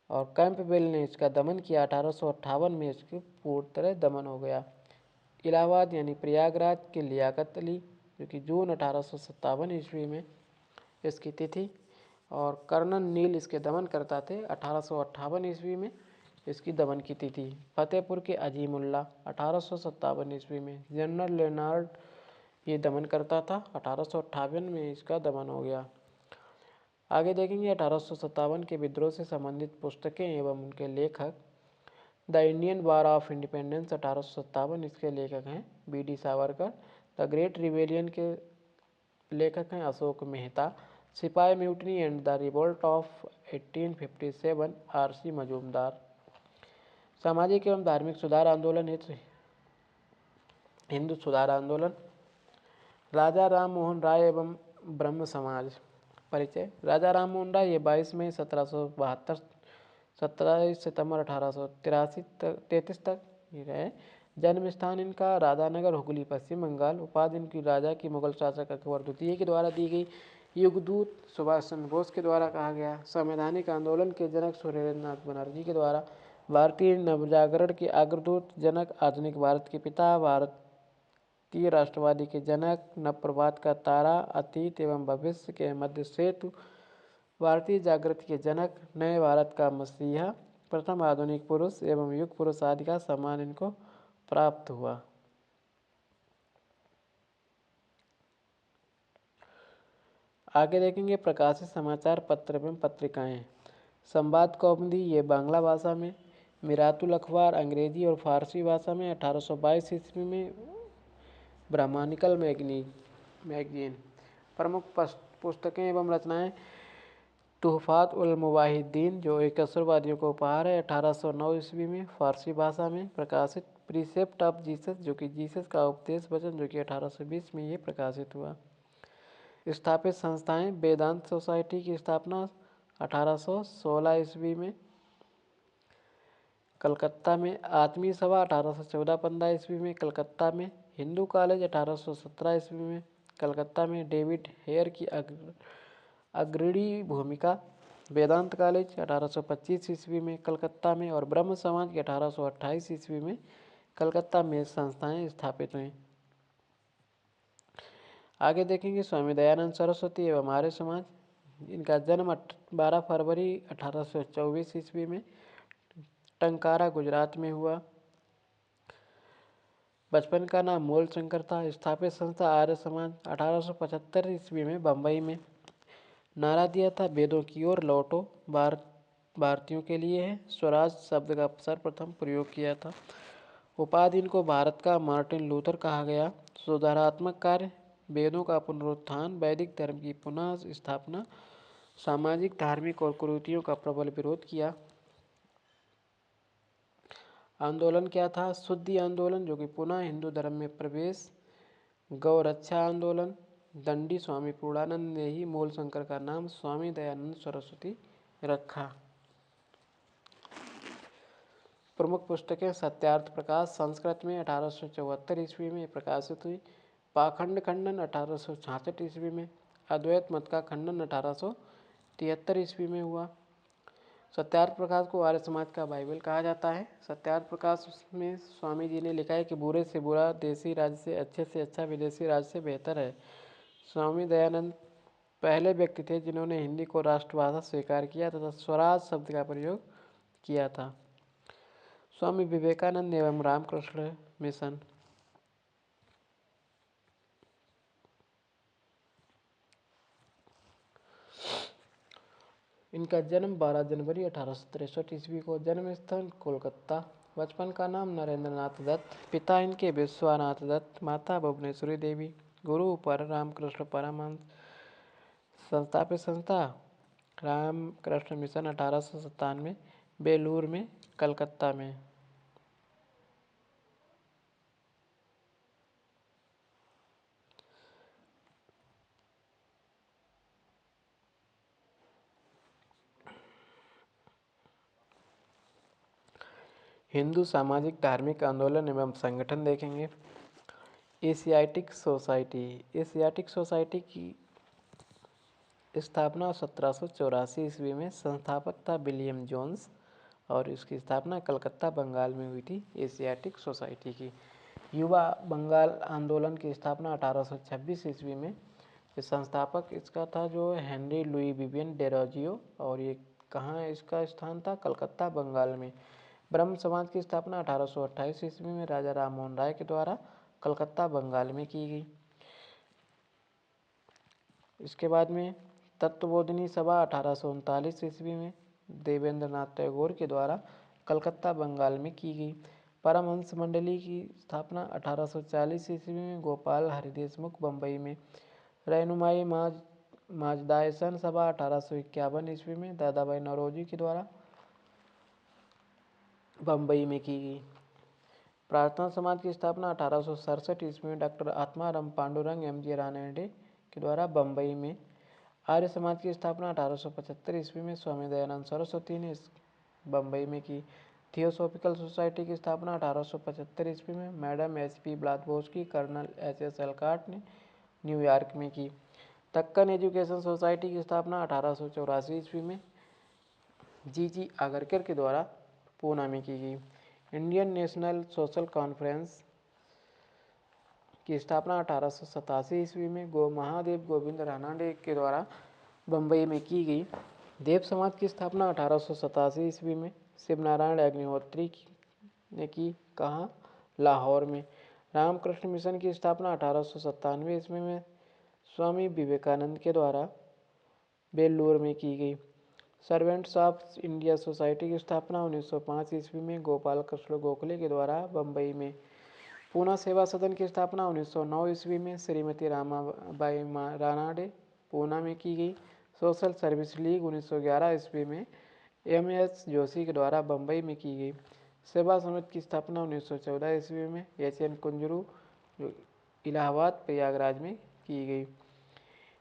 और कैंपबेल ने इसका दमन किया। 1858 में इसकी पूर्ण तरह दमन हो गया। इलाहाबाद यानी प्रयागराज के लियाकत अली, जो कि जून 1857 ईस्वी में इसकी तिथि और कर्नल नील इसके दमन करता थे। 1858 ईस्वी में इसकी दमन की तिथि। फतेहपुर के अजीमुल्ला 1857 ईस्वी में। जनरल लेनार्ड ये दमन करता था। 1858 में इसका दमन हो गया। आगे देखेंगे 1857 के विद्रोह से संबंधित पुस्तकें एवं उनके लेखक। The Indian war of independence 1857, इसके लेखक हैं BD. Savarkar. The great rebellion के लेखक हैं अशोक मेहता। सिपाही mutiny and the revolt of 1857 RC. Majumdar. सामाजिक एवं धार्मिक सुधार आंदोलन हिंदू सुधार आंदोलन। राजा राम मोहन राय एवं ब्रह्म समाज। परिचय। राजा राम मोहन राय ये 22 मई 1772 27 सितंबर 1833 तक ये रहे। जन्म स्थान इनका राधानगर हुगली पश्चिम बंगाल। उपाधि इनकी राजा की मुगल शासक अकबर द्वितीय के द्वारा दी गई। युगदूत सुभाष चंद्र बोस के द्वारा कहा गया। संवैधानिक आंदोलन के जनक सुरेंद्रनाथ बनर्जी के द्वारा। भारतीय नवजागरण के अग्रदूत जनक, आधुनिक भारत के पिता, भारतीय राष्ट्रवादी के जनक, नवप्रभात का तारा, अतीत एवं भविष्य के मध्य सेतु, भारतीय जागृति के जनक, नए भारत का मसीहा, प्रथम आधुनिक पुरुष एवं युग पुरुष आदि का सम्मान इनको प्राप्त हुआ। आगे देखेंगे प्रकाशित समाचार पत्र एवं पत्रिकाएं। संवाद कौमुदी ये बांग्ला भाषा में, मिरातुल अखबार अंग्रेजी और फारसी भाषा में 1822 ईस्वी में, ब्राह्मणिकल मैगजीन। प्रमुख पुस्तकें एवं रचनाएं तुहफात उल मुवाहिदीन जो एक असरवादियों को उपहार है 1809 ईस्वी में फारसी भाषा में प्रकाशित। प्रीसेप्ट ऑफ जीसस जो कि जीसस का उपदेश वचन जो कि 1820 में ये प्रकाशित हुआ। स्थापित संस्थाएं वेदांत सोसाइटी की स्थापना 1816 ईस्वी में कलकत्ता में, आत्मीय सभा 1814-15 ईस्वी में कलकत्ता में, हिंदू कॉलेज 1817 ईस्वी में कलकत्ता में, डेविड हेयर की अग्रणी भूमिका, वेदांत कॉलेज 1825 ईस्वी में कलकत्ता में और ब्रह्म समाज के 1828 ईस्वी में कलकत्ता में संस्थाएं स्थापित हुई। आगे देखेंगे स्वामी दयानंद सरस्वती एवं आर्य समाज। इनका जन्म 12 फरवरी 1824 ईस्वी में टंकारा गुजरात में हुआ। बचपन का नाम मूल शंकर था। स्थापित संस्था आर्य समाज 1875 ईस्वी में बम्बई में। नारा दिया था वेदों की ओर लौटो, भारतीयों के लिए है। स्वराज शब्द का सर्वप्रथम प्रयोग किया था। उपाधि इनको भारत का मार्टिन लूथर कहा गया। सुधारात्मक कार्य, वेदों का पुनरुत्थान, वैदिक धर्म की पुनः स्थापना, सामाजिक धार्मिक और कुरीतियों का प्रबल विरोध किया। आंदोलन क्या था? शुद्धि आंदोलन जो कि पुनः हिंदू धर्म में प्रवेश, गौ रक्षा आंदोलन, दंडी स्वामी पूर्णानंद ने ही मूल शंकर का नाम स्वामी दयानंद सरस्वती रखा। प्रमुख पुस्तकें सत्यार्थ प्रकाश संस्कृत में 1874 ईस्वी में प्रकाशित हुई। पाखंड खंडन 1866 ईस्वी में, अद्वैत मत का खंडन 1873 ईस्वी में हुआ। सत्यार्थ प्रकाश को आर्य समाज का बाइबल कहा जाता है। सत्यार्थ प्रकाश में स्वामी जी ने लिखा है कि बुरे से बुरा देसी राज्य से अच्छा विदेशी राज्य से बेहतर है। स्वामी दयानंद पहले व्यक्ति थे जिन्होंने हिंदी को राष्ट्रभाषा स्वीकार किया तथा स्वराज शब्द का प्रयोग किया था। स्वामी विवेकानंद एवं रामकृष्ण मिशन। इनका जन्म 12 जनवरी 1863 ईस्वी को, जन्म स्थान कोलकाता। बचपन का नाम नरेंद्र नाथ दत्त, पिता इनके विश्वनाथ दत्त, माता भुवनेश्वरी देवी। गुरु पर रामकृष्ण परमहंस। संस्थापित संस्था रामकृष्ण मिशन 1897 बेलूर में, कलकत्ता में। हिंदू सामाजिक धार्मिक आंदोलन एवं संगठन देखेंगे। Asiatic society. एशियाटिक सोसाइटी की स्थापना 1784 ईस्वी में, संस्थापक था विलियम जोन्स और इसकी स्थापना कलकत्ता बंगाल में हुई थी। एशियाटिक सोसाइटी की युवा बंगाल आंदोलन की स्थापना 1826 ईस्वी में। इस संस्थापक इसका था जो हेनरी लुई विवियन डेरोजियो और ये कहाँ इसका स्थान था? कलकत्ता बंगाल में। ब्रह्म समाज की स्थापना 1828 ईस्वी में राजा राम मोहन राय के द्वारा कलकत्ता बंगाल में की गई। इसके बाद में तत्वबोधिनी सभा 1839 ईस्वी में देवेंद्र नाथ टैगोर के द्वारा कलकत्ता बंगाल में की गई। परमहंस मंडली की स्थापना 1840 ईस्वी में गोपाल हरि देशमुख बम्बई में। रहनुमाई माजदायसन सभा 1851 ईस्वी में दादा भाई नौरोजी के द्वारा बम्बई में की गई। प्रार्थना समाज की स्थापना 1867 ईस्वी में डॉक्टर आत्माराम पांडुरंग एमजी रानडे के द्वारा बम्बई में। आर्य समाज की स्थापना 1875 ईस्वी में स्वामी दयानंद सरस्वती ने बम्बई में की। थियोसॉफिकल सोसाइटी की स्थापना 1875 ईस्वी में madam H P. Blavatsky, colonel H S. Olcott ने न्यूयॉर्क में की। दक्कन एजुकेशन सोसाइटी की स्थापना 1884 ईस्वी में जी.जी. आगरकर के द्वारा पूना में की गई। इंडियन नेशनल सोशल कॉन्फ्रेंस की स्थापना 1887 ईस्वी में महादेव गोविंद रानाडे के द्वारा बम्बई में की गई। देव समाज की स्थापना 1887 ईस्वी में शिवनारायण अग्निहोत्री ने की, कहाँ? लाहौर में। रामकृष्ण मिशन की स्थापना 1897 ईस्वी में स्वामी विवेकानंद के द्वारा बेल्लूर में की गई। सर्वेंट्स ऑफ इंडिया सोसाइटी की स्थापना 1905 ईस्वी में गोपाल कृष्ण गोखले के द्वारा बम्बई में। पूना सेवा सदन की स्थापना 1909 ईस्वी में श्रीमती रामाबाई रानाडे पूना में की गई। सोशल सर्विस लीग 1911 ईस्वी में एम.एस. जोशी के द्वारा बम्बई में की गई। सेवा समिति की स्थापना 1914 ईस्वी में एच.एन. कुंजरू इलाहाबाद प्रयागराज में की गई।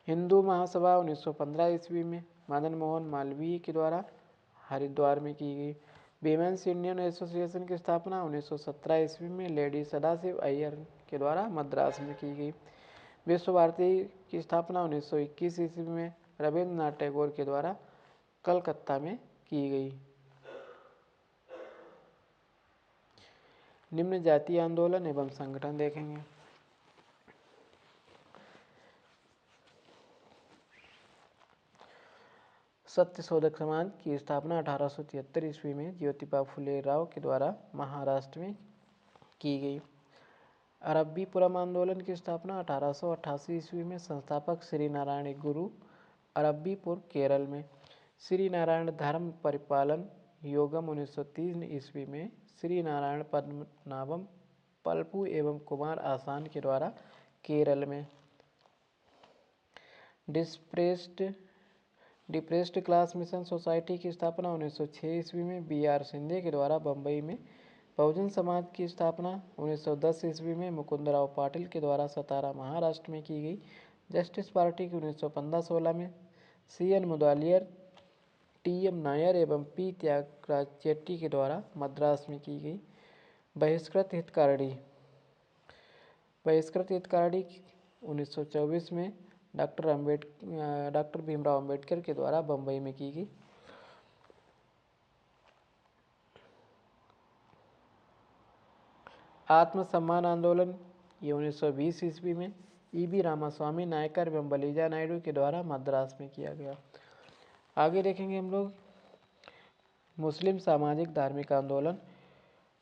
हिंदू महासभा 1915 ईस्वी में मदन मोहन मालवीय के द्वारा हरिद्वार में की गई। वीमेंस इंडियन एसोसिएशन की स्थापना 1917 ईस्वी में लेडी सदाशिव अय्यर के द्वारा मद्रास में की गई। विश्व भारती की स्थापना 1921 ईस्वी में रविंद्रनाथ टैगोर के द्वारा कलकत्ता में की गई। निम्न जातीय आंदोलन एवं संगठन देखेंगे। सत्यशोधक समाज की स्थापना 1873 ईस्वी में ज्योतिबा फुले राव के द्वारा महाराष्ट्र में की गई। अरब्बीपुरम आंदोलन की स्थापना 1888 ईस्वी में संस्थापक श्री नारायण गुरु अरब्बीपुर केरल में। श्री नारायण धर्म परिपालन योगम 1930 ईस्वी में श्री नारायण पद्मनाभम पल्पू एवं कुमार आसान के द्वारा केरल में। डिप्रेस्ड क्लास मिशन सोसाइटी की स्थापना 1906 ईस्वी में बी.आर. सिंधे के द्वारा बम्बई में। बहुजन समाज की स्थापना 1910 ईस्वी में मुकुंदराव पाटिल के द्वारा सतारा महाराष्ट्र में की गई। जस्टिस पार्टी की 1915-16 में सी.एन. मुदालियर, टी.एम. नायर एवं पी. त्यागराज चेट्टी के द्वारा मद्रास में की गई। बहिष्कृत हितकारिणी 1924 में डॉक्टर भीमराव अंबेडकर के द्वारा बम्बई में की गई। आत्मसम्मान आंदोलन ये 1920 ईस्वी में ई.बी. रामास्वामी नायकर एवं बलीजा नायडू के द्वारा मद्रास में किया गया। आगे देखेंगे हम लोग मुस्लिम सामाजिक धार्मिक आंदोलन।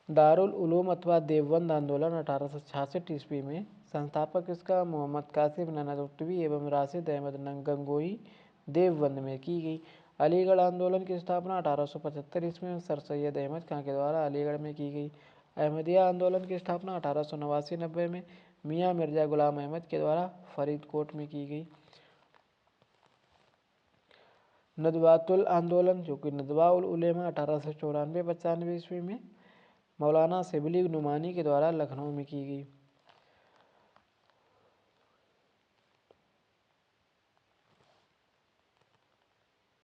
दारुल उलूम अथवा देवबंद आंदोलन 1866 ईस्वी में संस्थापक इसका मोहम्मद कासिम नानकवी एवं राशिद अहमद गंगोई देवबंद में की गई। अलीगढ़ आंदोलन की स्थापना 1875 ईस्वी में सर सैयद अहमद खां के द्वारा अलीगढ़ में की गई। अहमदिया आंदोलन की स्थापना 1889-90 में मियाँ मिर्जा गुलाम अहमद के द्वारा फरीदकोट में की गई। नदवातुल आंदोलन जो कि नदवा उल उलेमा 1894-95 ईस्वी में मौलाना शिबली नुमानी के द्वारा लखनऊ में की गई।